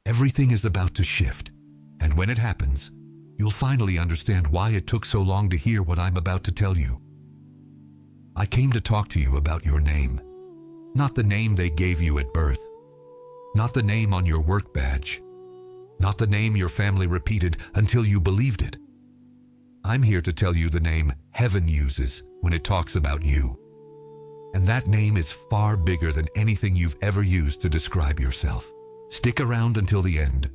Everything is about to shift, and when it happens, you'll finally understand why it took so long to hear what I'm about to tell you. I came to talk to you about your name, not the name they gave you at birth, not the name on your work badge, not the name your family repeated until you believed it. I'm here to tell you the name heaven uses when it talks about you. And that name is far bigger than anything you've ever used to describe yourself. Stick around until the end,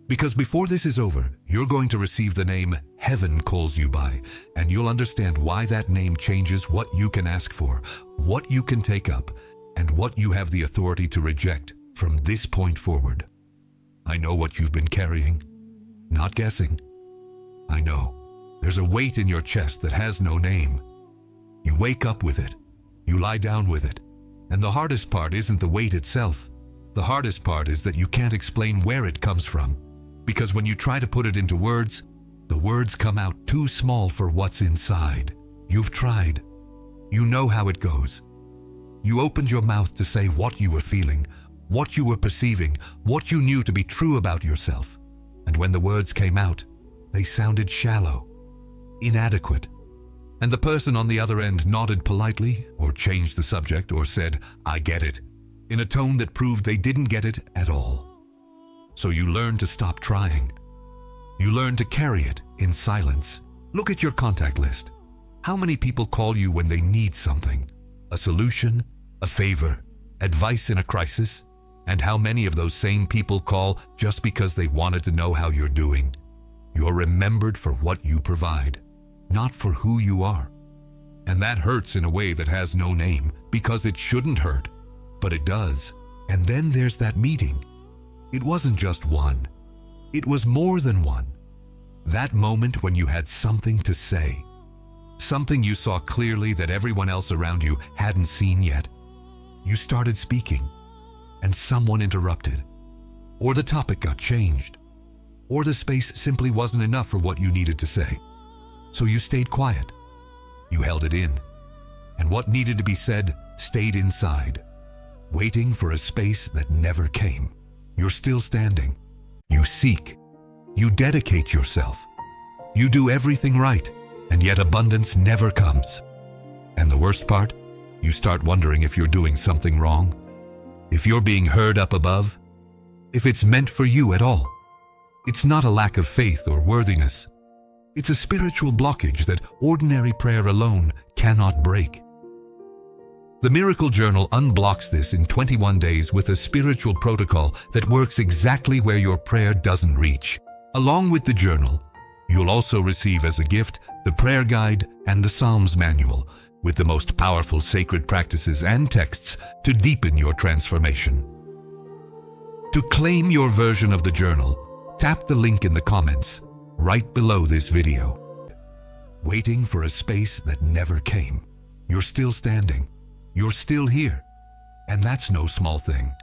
because before this is over, you're going to receive the name heaven calls you by, and you'll understand why that name changes what you can ask for, what you can take up, and what you have the authority to reject from this point forward. I know what you've been carrying, not guessing. I know. There's a weight in your chest that has no name. You wake up with it. You lie down with it. And the hardest part isn't the weight itself. The hardest part is that you can't explain where it comes from. Because when you try to put it into words, the words come out too small for what's inside. You've tried. You know how it goes. You opened your mouth to say what you were feeling, what you were perceiving, what you knew to be true about yourself. And when the words came out, they sounded shallow, inadequate. And the person on the other end nodded politely, or changed the subject, or said, "I get it," in a tone that proved they didn't get it at all. So you learn to stop trying. You learn to carry it in silence. Look at your contact list. How many people call you when they need something? A solution, a favor, advice in a crisis? And how many of those same people call just because they wanted to know how you're doing? You're remembered for what you provide, not for who you are. And that hurts in a way that has no name, because it shouldn't hurt, but it does. And then there's that meeting. It wasn't just one. It was more than one. That moment when you had something to say. Something you saw clearly that everyone else around you hadn't seen yet. You started speaking, and someone interrupted. Or the topic got changed. Or the space simply wasn't enough for what you needed to say. So you stayed quiet. You held it in. And what needed to be said stayed inside, waiting for a space that never came. You're still standing. You seek. You dedicate yourself. You do everything right, and yet abundance never comes. And the worst part, you start wondering if you're doing something wrong, if you're being heard up above, if it's meant for you at all. It's not a lack of faith or worthiness. It's a spiritual blockage that ordinary prayer alone cannot break. The Miracle Journal unblocks this in 21 days with a spiritual protocol that works exactly where your prayer doesn't reach. Along with the journal, you'll also receive as a gift the prayer guide and the Psalms manual with the most powerful sacred practices and texts to deepen your transformation. To claim your version of the journal, tap the link in the comments right below this video. Waiting for a space that never came. You're still standing. You're still here. And that's no small thing.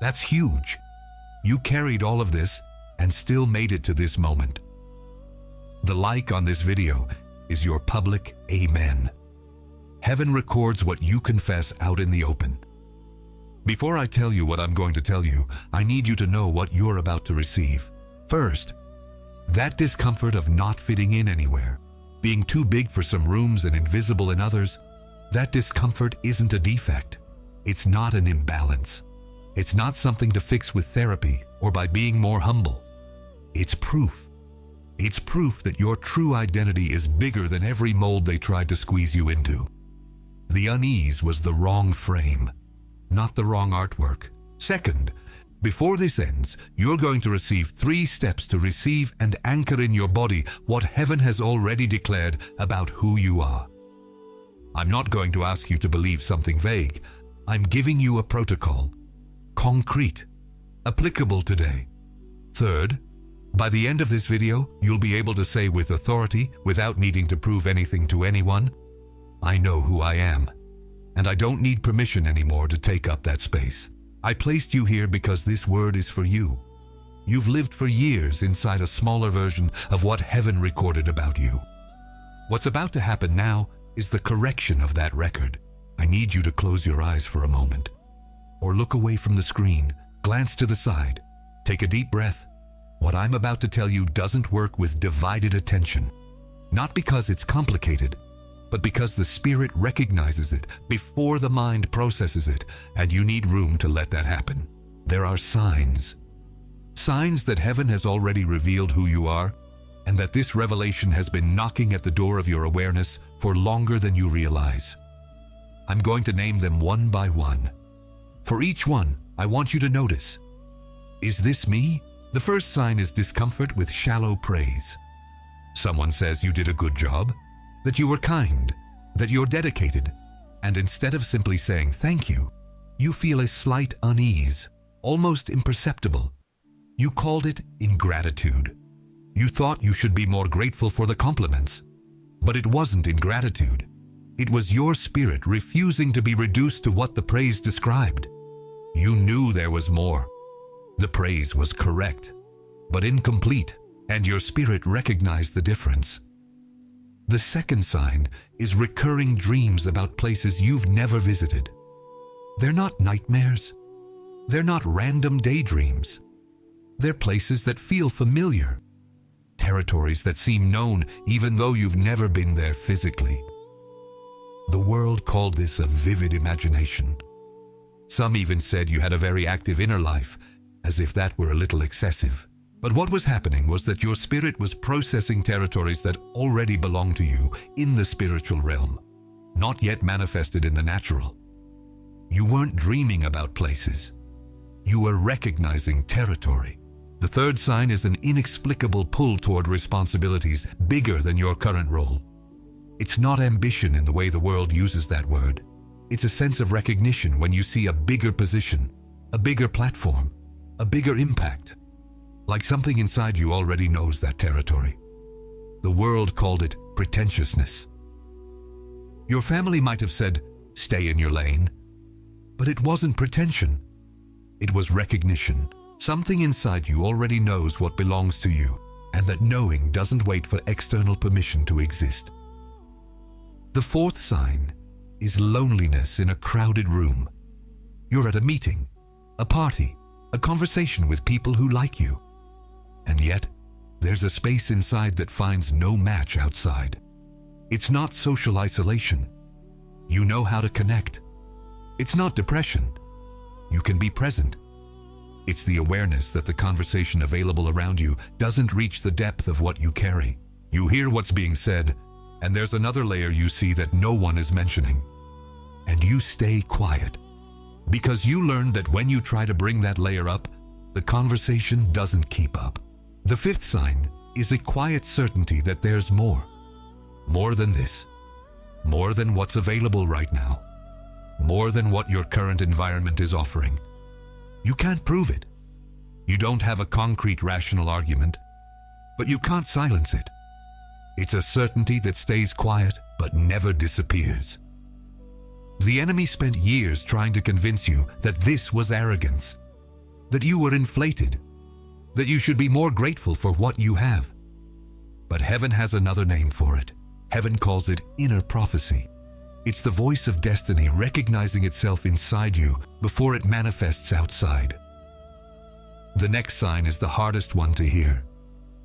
That's huge. You carried all of this and still made it to this moment. The like on this video is your public amen. Heaven records what you confess out in the open. Before I tell you what I'm going to tell you, I need you to know what you're about to receive. First, that discomfort of not fitting in anywhere, being too big for some rooms and invisible in others, that discomfort isn't a defect. It's not an imbalance. It's not something to fix with therapy or by being more humble. It's proof. It's proof that your true identity is bigger than every mold they tried to squeeze you into. The unease was the wrong frame, not the wrong artwork. Second, before this ends, you're going to receive 3 steps to receive and anchor in your body what heaven has already declared about who you are. I'm not going to ask you to believe something vague. I'm giving you a protocol, concrete, applicable today. Third, by the end of this video, you'll be able to say with authority, without needing to prove anything to anyone, I know who I am, and I don't need permission anymore to take up that space. I placed you here because this word is for you. You've lived for years inside a smaller version of what heaven recorded about you. What's about to happen now is the correction of that record. I need you to close your eyes for a moment, or look away from the screen, glance to the side, Take a deep breath. What I'm about to tell you doesn't work with divided attention. Not because it's complicated, but because the spirit recognizes it before the mind processes it, and you need room to let that happen. There are signs. Signs that heaven has already revealed who you are, and that this revelation has been knocking at the door of your awareness for longer than you realize. I'm going to name them one by one. For each one, I want you to notice. Is this me? The first sign is discomfort with shallow praise. Someone says you did a good job, that you were kind, that you're dedicated, and instead of simply saying thank you, you feel a slight unease, almost imperceptible. You called it ingratitude. You thought you should be more grateful for the compliments, but it wasn't ingratitude. It was your spirit refusing to be reduced to what the praise described. You knew there was more. The praise was correct, but incomplete, and your spirit recognized the difference. The second sign is recurring dreams about places you've never visited. They're not nightmares. They're not random daydreams. They're places that feel familiar, territories that seem known even though you've never been there physically. The world called this a vivid imagination. Some even said you had a very active inner life, as if that were a little excessive. But what was happening was that your spirit was processing territories that already belonged to you in the spiritual realm, not yet manifested in the natural. You weren't dreaming about places. You were recognizing territory. The third sign is an inexplicable pull toward responsibilities bigger than your current role. It's not ambition in the way the world uses that word. It's a sense of recognition when you see a bigger position, a bigger platform, a bigger impact. Like something inside you already knows that territory. The world called it pretentiousness. Your family might have said, stay in your lane. But it wasn't pretension. It was recognition. Something inside you already knows what belongs to you, and that knowing doesn't wait for external permission to exist. The fourth sign is loneliness in a crowded room. You're at a meeting, a party, a conversation with people who like you. And yet, there's a space inside that finds no match outside. It's not social isolation. You know how to connect. It's not depression. You can be present. It's the awareness that the conversation available around you doesn't reach the depth of what you carry. You hear what's being said, and there's another layer you see that no one is mentioning. And you stay quiet, because you learned that when you try to bring that layer up, the conversation doesn't keep up. The fifth sign is a quiet certainty that there's more. More than this. More than what's available right now. More than what your current environment is offering. You can't prove it. You don't have a concrete rational argument, but you can't silence it. It's a certainty that stays quiet but never disappears. The enemy spent years trying to convince you that this was arrogance, that you were inflated, that you should be more grateful for what you have. But heaven has another name for it. Heaven calls it inner prophecy. It's the voice of destiny recognizing itself inside you before it manifests outside. The next sign is the hardest one to hear.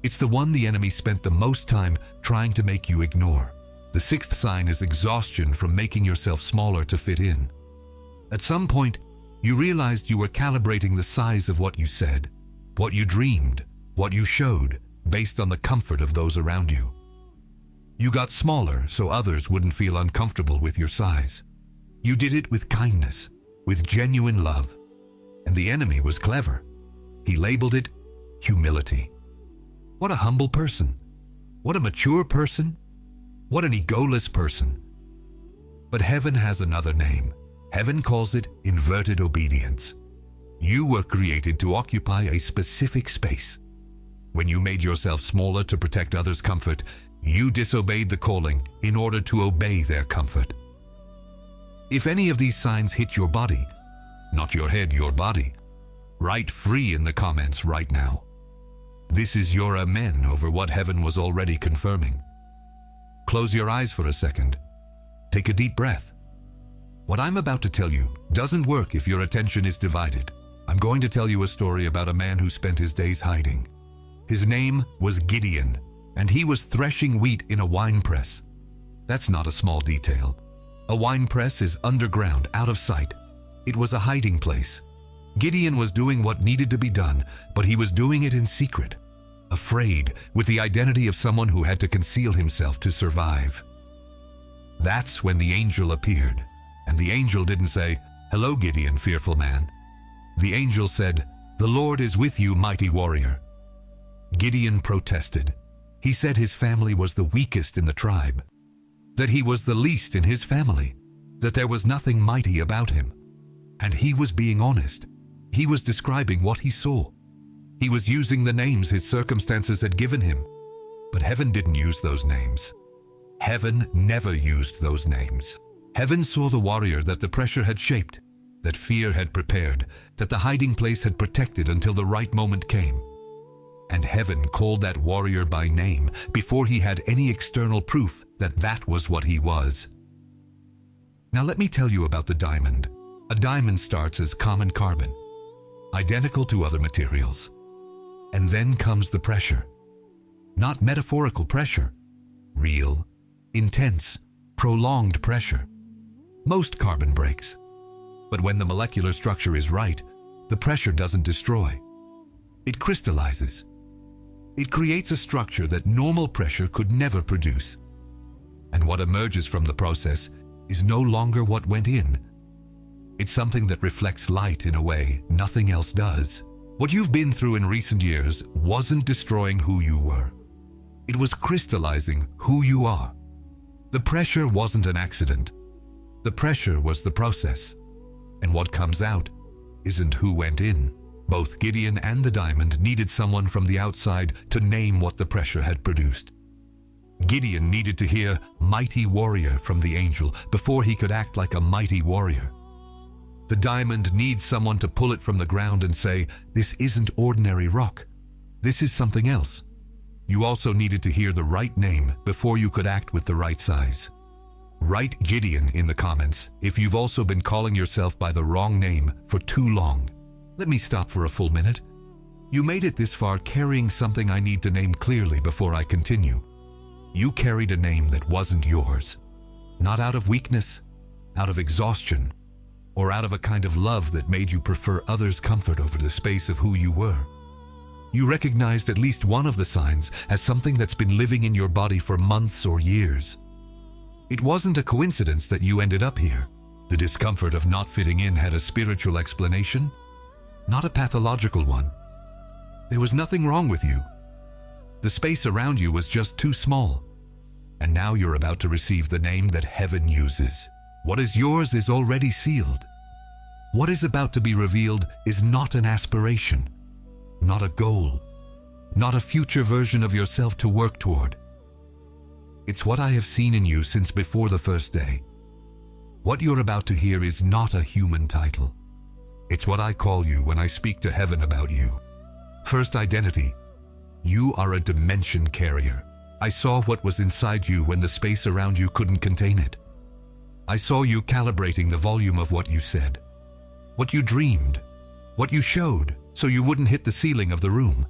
It's the one the enemy spent the most time trying to make you ignore. The sixth sign is exhaustion from making yourself smaller to fit in. At some point, you realized you were calibrating the size of what you said, what you dreamed, what you showed, based on the comfort of those around you. You got smaller so others wouldn't feel uncomfortable with your size. You did it with kindness, with genuine love. And the enemy was clever. He labeled it humility. What a humble person. What a mature person. What an egoless person. But heaven has another name. Heaven calls it inverted obedience. You were created to occupy a specific space. When you made yourself smaller to protect others' comfort, you disobeyed the calling in order to obey their comfort. If any of these signs hit your body, not your head, your body, write free in the comments right now. This is your amen over what heaven was already confirming. Close your eyes for a second. Take a deep breath. What I'm about to tell you doesn't work if your attention is divided. I'm going to tell you a story about a man who spent his days hiding. His name was Gideon, and he was threshing wheat in a wine press. That's not a small detail. A wine press is underground, out of sight. It was a hiding place. Gideon was doing what needed to be done, but he was doing it in secret, afraid, with the identity of someone who had to conceal himself to survive. That's when the angel appeared, and the angel didn't say, "Hello, Gideon, fearful man." The angel said, "The Lord is with you, mighty warrior." Gideon protested. He said his family was the weakest in the tribe, that he was the least in his family, that there was nothing mighty about him. And he was being honest. He was describing what he saw. He was using the names his circumstances had given him. But heaven didn't use those names. Heaven never used those names. Heaven saw the warrior that the pressure had shaped, that fear had prepared, that the hiding place had protected until the right moment came. And heaven called that warrior by name before he had any external proof that that was what he was. Now let me tell you about the diamond. A diamond starts as common carbon, identical to other materials. And then comes the pressure. Not metaphorical pressure, real, intense, prolonged pressure. Most carbon breaks. But when the molecular structure is right, the pressure doesn't destroy. It crystallizes. It creates a structure that normal pressure could never produce. And what emerges from the process is no longer what went in. It's something that reflects light in a way nothing else does. What you've been through in recent years wasn't destroying who you were. It was crystallizing who you are. The pressure wasn't an accident. The pressure was the process. And what comes out isn't who went in. Both Gideon and the diamond needed someone from the outside to name what the pressure had produced. Gideon needed to hear "mighty warrior" from the angel before he could act like a mighty warrior. The diamond needs someone to pull it from the ground and say, "This isn't ordinary rock. This is something else." You also needed to hear the right name before you could act with the right size. Write Gideon in the comments if you've also been calling yourself by the wrong name for too long. Let me stop for a full minute. You made it this far carrying something I need to name clearly before I continue. You carried a name that wasn't yours. Not out of weakness, out of exhaustion, or out of a kind of love that made you prefer others' comfort over the space of who you were. You recognized at least one of the signs as something that's been living in your body for months or years. It wasn't a coincidence that you ended up here. The discomfort of not fitting in had a spiritual explanation, not a pathological one. There was nothing wrong with you. The space around you was just too small. And now you're about to receive the name that heaven uses. What is yours is already sealed. What is about to be revealed is not an aspiration, not a goal, not a future version of yourself to work toward. It's what I have seen in you since before the first day. What you're about to hear is not a human title. It's what I call you when I speak to heaven about you. First identity. You are a dimension carrier. I saw what was inside you when the space around you couldn't contain it. I saw you calibrating the volume of what you said, what you dreamed, what you showed, so you wouldn't hit the ceiling of the room.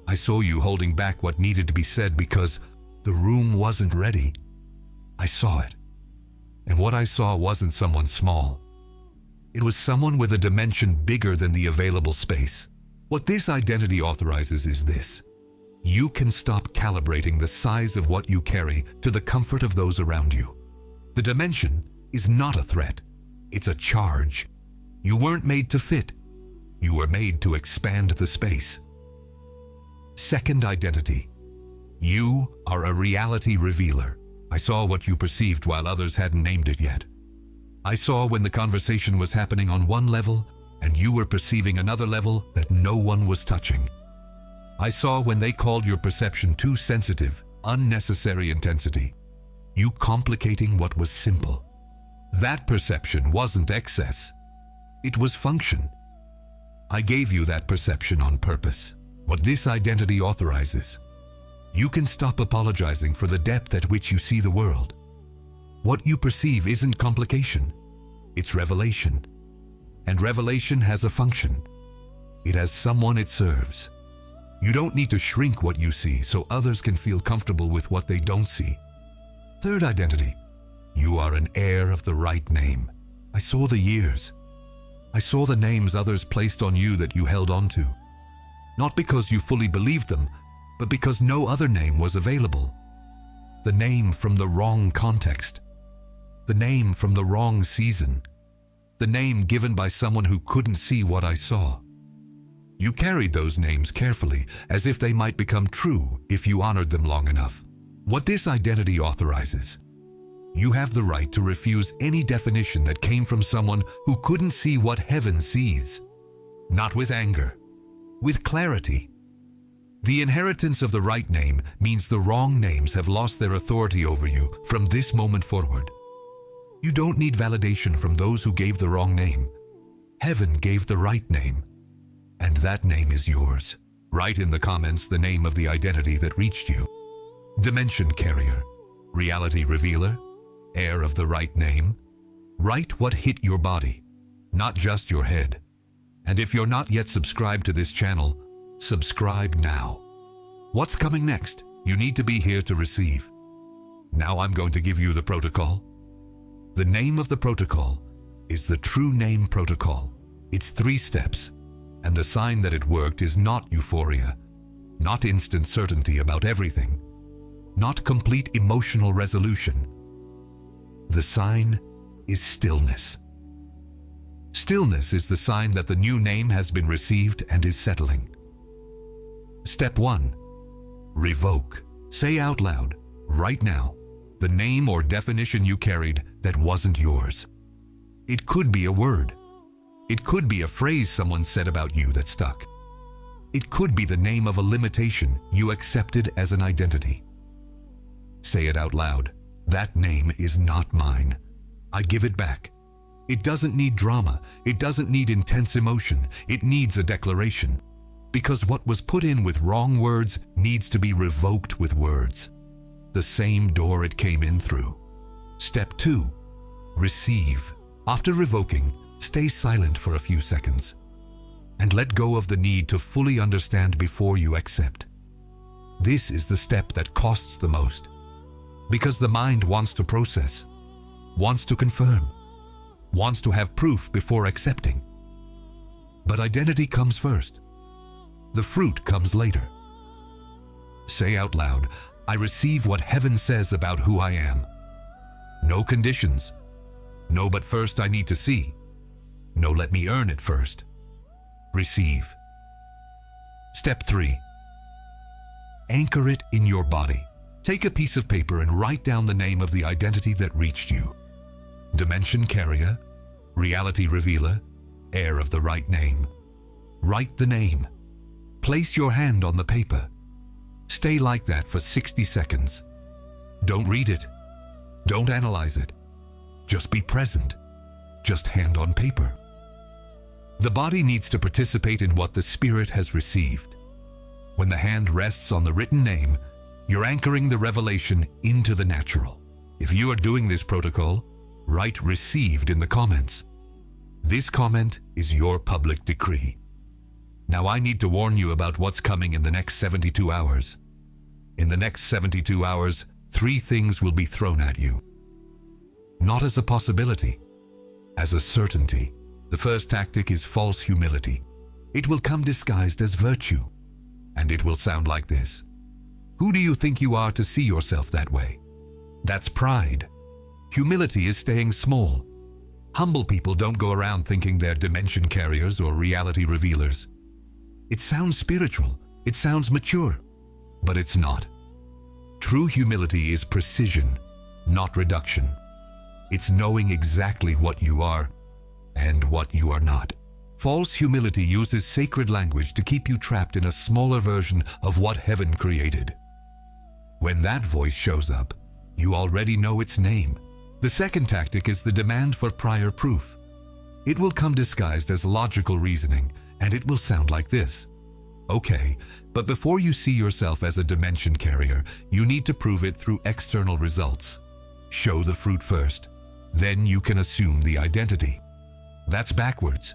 I saw you holding back what needed to be said because the room wasn't ready. I saw it. And what I saw wasn't someone small. It was someone with a dimension bigger than the available space. What this identity authorizes is this. You can stop calibrating the size of what you carry to the comfort of those around you. The dimension is not a threat. It's a charge. You weren't made to fit. You were made to expand the space. Second identity. You are a reality revealer. I saw what you perceived while others hadn't named it yet. I saw when the conversation was happening on one level and you were perceiving another level that no one was touching. I saw when they called your perception too sensitive, unnecessary intensity. You complicating what was simple. That perception wasn't excess. It was function. I gave you that perception on purpose. What this identity authorizes. You can stop apologizing for the depth at which you see the world. What you perceive isn't complication. It's revelation. And revelation has a function. It has someone it serves. You don't need to shrink what you see so others can feel comfortable with what they don't see. Third identity. You are an heir of the right name. I saw the years. I saw the names others placed on you that you held on to. Not because you fully believed them, but because no other name was available. The name from the wrong context. The name from the wrong season. The name given by someone who couldn't see what I saw. You carried those names carefully, as if they might become true if you honored them long enough. What this identity authorizes: you have the right to refuse any definition that came from someone who couldn't see what heaven sees. Not with anger, with clarity. The inheritance of the right name means the wrong names have lost their authority over you from this moment forward. You don't need validation from those who gave the wrong name. Heaven gave the right name, and that name is yours. Write in the comments the name of the identity that reached you. Dimension carrier, reality revealer, heir of the right name. Write what hit your body, not just your head. And if you're not yet subscribed to this channel, subscribe now. What's coming next? You need to be here to receive. Now I'm going to give you the protocol. The name of the protocol is the True Name Protocol. It's 3 steps, and the sign that it worked is not euphoria, not instant certainty about everything, not complete emotional resolution. The sign is stillness. Stillness is the sign that the new name has been received and is settling. Step 1. Revoke. Say out loud, right now, the name or definition you carried that wasn't yours. It could be a word. It could be a phrase someone said about you that stuck. It could be the name of a limitation you accepted as an identity. Say it out loud. That name is not mine. I give it back. It doesn't need drama. It doesn't need intense emotion. It needs a declaration. Because what was put in with wrong words needs to be revoked with words. The same door it came in through. Step 2. Receive. After revoking, stay silent for a few seconds and let go of the need to fully understand before you accept. This is the step that costs the most, because the mind wants to process, wants to confirm, wants to have proof before accepting. But identity comes first. The fruit comes later. Say out loud, I receive what heaven says about who I am. No conditions. No, but first I need to see. No, let me earn it first. Receive. Step 3. Anchor it in your body. Take a piece of paper and write down the name of the identity that reached you. Dimension carrier, reality revealer, heir of the right name. Write the name. Place your hand on the paper. Stay like that for 60 seconds. Don't read it. Don't analyze it. Just be present. Just hand on paper. The body needs to participate in what the spirit has received. When the hand rests on the written name, you're anchoring the revelation into the natural. If you are doing this protocol, write received in the comments. This comment is your public decree. Now I need to warn you about what's coming in the next 72 hours. In the next 72 hours, 3 things will be thrown at you. Not as a possibility, as a certainty. The first tactic is false humility. It will come disguised as virtue, and it will sound like this. Who do you think you are to see yourself that way? That's pride. Humility is staying small. Humble people don't go around thinking they're dimension carriers or reality revealers. It sounds spiritual. It sounds mature, but it's not. True humility is precision, not reduction. It's knowing exactly what you are and what you are not. False humility uses sacred language to keep you trapped in a smaller version of what heaven created. When that voice shows up, you already know its name. The second tactic is the demand for prior proof. It will come disguised as logical reasoning, and it will sound like this. Okay, but before you see yourself as a dimension carrier, you need to prove it through external results. Show the fruit first. Then you can assume the identity. That's backwards.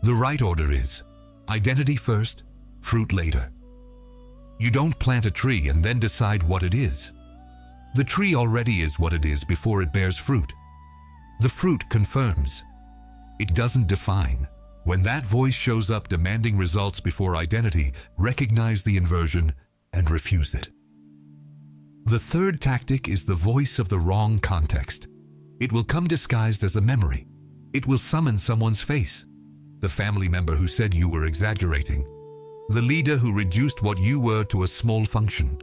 The right order is identity first, fruit later. You don't plant a tree and then decide what it is. The tree already is what it is before it bears fruit. The fruit confirms. It doesn't define. When that voice shows up demanding results before identity, recognize the inversion and refuse it. The third tactic is the voice of the wrong context. It will come disguised as a memory. It will summon someone's face. The family member who said you were exaggerating. The leader who reduced what you were to a small function.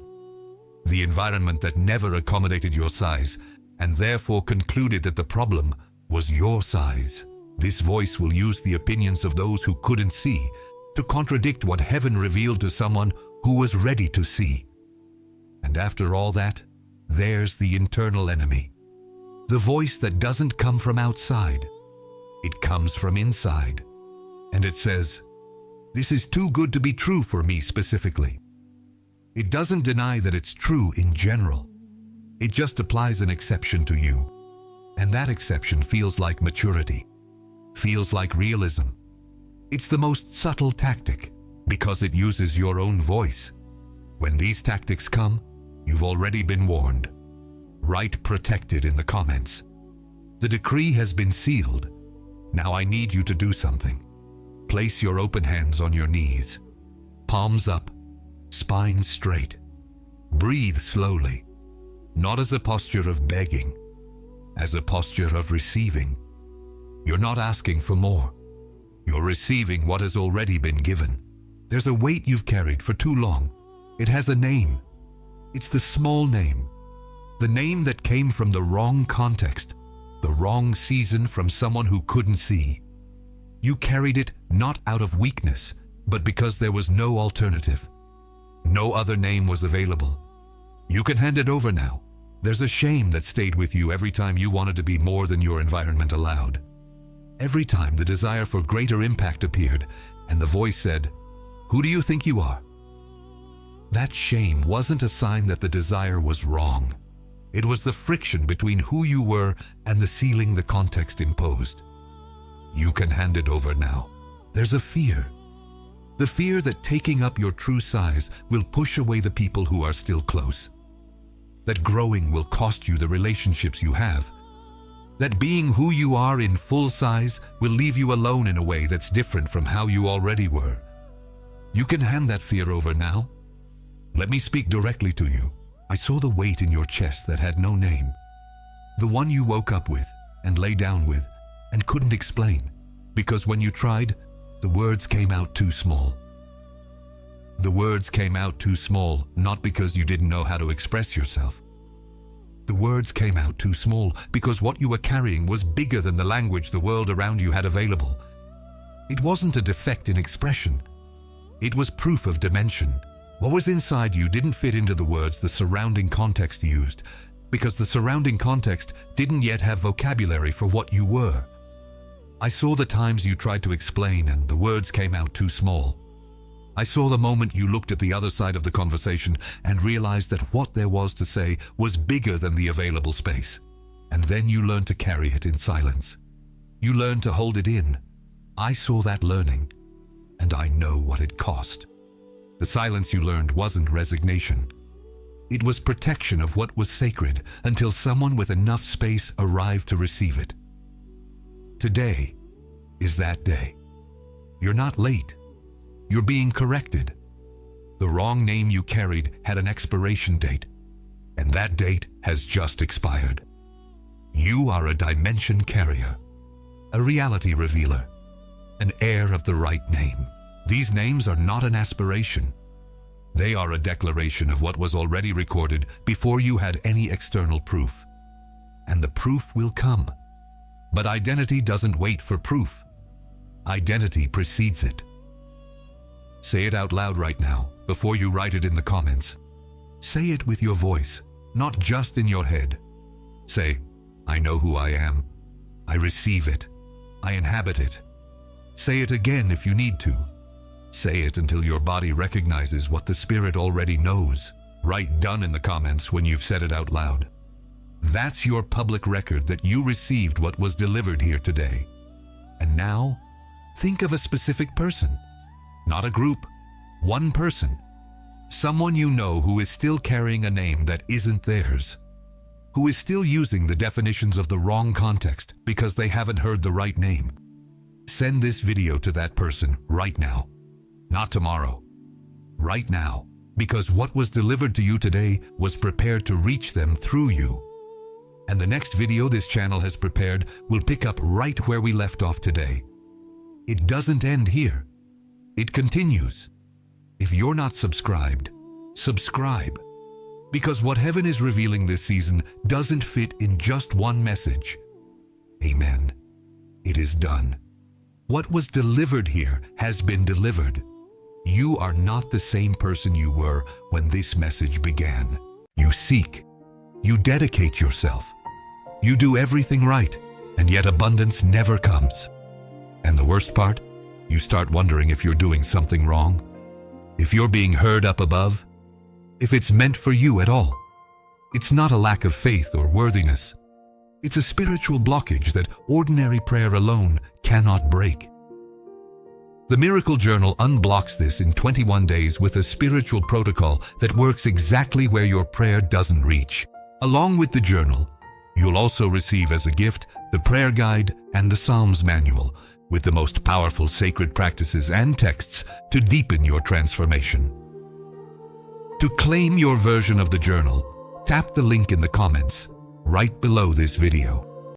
The environment that never accommodated your size and therefore concluded that the problem was your size. This voice will use the opinions of those who couldn't see to contradict what heaven revealed to someone who was ready to see. And after all that, there's the internal enemy. The voice that doesn't come from outside. It comes from inside. And it says, "This is too good to be true for me specifically." It doesn't deny that it's true in general. It just applies an exception to you. And that exception feels like maturity. Feels like realism. It's the most subtle tactic because it uses your own voice. When these tactics come, you've already been warned. Write protected in the comments. The decree has been sealed. Now I need you to do something. Place your open hands on your knees. Palms up, spine straight. Breathe slowly, not as a posture of begging, as a posture of receiving. You're not asking for more. You're receiving what has already been given. There's a weight you've carried for too long. It has a name. It's the small name. The name that came from the wrong context, the wrong season from someone who couldn't see. You carried it not out of weakness, but because there was no alternative. No other name was available. You can hand it over now. There's a shame that stayed with you every time you wanted to be more than your environment allowed. Every time the desire for greater impact appeared and the voice said, "Who do you think you are?" That shame wasn't a sign that the desire was wrong. It was the friction between who you were and the ceiling the context imposed. You can hand it over now. There's a fear. The fear that taking up your true size will push away the people who are still close. That growing will cost you the relationships you have. That being who you are in full size will leave you alone in a way that's different from how you already were. You can hand that fear over now. Let me speak directly to you. I saw the weight in your chest that had no name. The one you woke up with and lay down with and couldn't explain, because when you tried, the words came out too small. The words came out too small, not because you didn't know how to express yourself. The words came out too small because what you were carrying was bigger than the language the world around you had available. It wasn't a defect in expression. It was proof of dimension. What was inside you didn't fit into the words the surrounding context used, because the surrounding context didn't yet have vocabulary for what you were. I saw the times you tried to explain and the words came out too small. I saw the moment you looked at the other side of the conversation and realized that what there was to say was bigger than the available space. And then you learned to carry it in silence. You learned to hold it in. I saw that learning, and I know what it cost. The silence you learned wasn't resignation. It was protection of what was sacred until someone with enough space arrived to receive it. Today is that day. You're not late. You're being corrected. The wrong name you carried had an expiration date, and that date has just expired. You are a dimension carrier, a reality revealer, an heir of the right name. These names are not an aspiration. They are a declaration of what was already recorded before you had any external proof. And the proof will come. But identity doesn't wait for proof. Identity precedes it. Say it out loud right now, before you write it in the comments. Say it with your voice, not just in your head. Say, "I know who I am. I receive it. I inhabit it." Say it again if you need to. Say it until your body recognizes what the spirit already knows. Write "done" in the comments when you've said it out loud. That's your public record that you received what was delivered here today. And now, think of a specific person, not a group, one person, someone you know who is still carrying a name that isn't theirs, who is still using the definitions of the wrong context because they haven't heard the right name. Send this video to that person right now, not tomorrow, right now, because what was delivered to you today was prepared to reach them through you. And the next video this channel has prepared will pick up right where we left off today. It doesn't end here. It continues. If you're not subscribed, subscribe. Because what heaven is revealing this season doesn't fit in just one message. Amen. It is done. What was delivered here has been delivered. You are not the same person you were when this message began. You seek. You dedicate yourself. You do everything right, and yet abundance never comes. And the worst part? You start wondering if you're doing something wrong, if you're being heard up above, if it's meant for you at all. It's not a lack of faith or worthiness. It's a spiritual blockage that ordinary prayer alone cannot break. The Miracle Journal unblocks this in 21 days with a spiritual protocol that works exactly where your prayer doesn't reach. Along with the journal, you'll also receive as a gift the prayer guide and the Psalms manual with the most powerful sacred practices and texts to deepen your transformation. To claim your version of the journal, tap the link in the comments right below this video.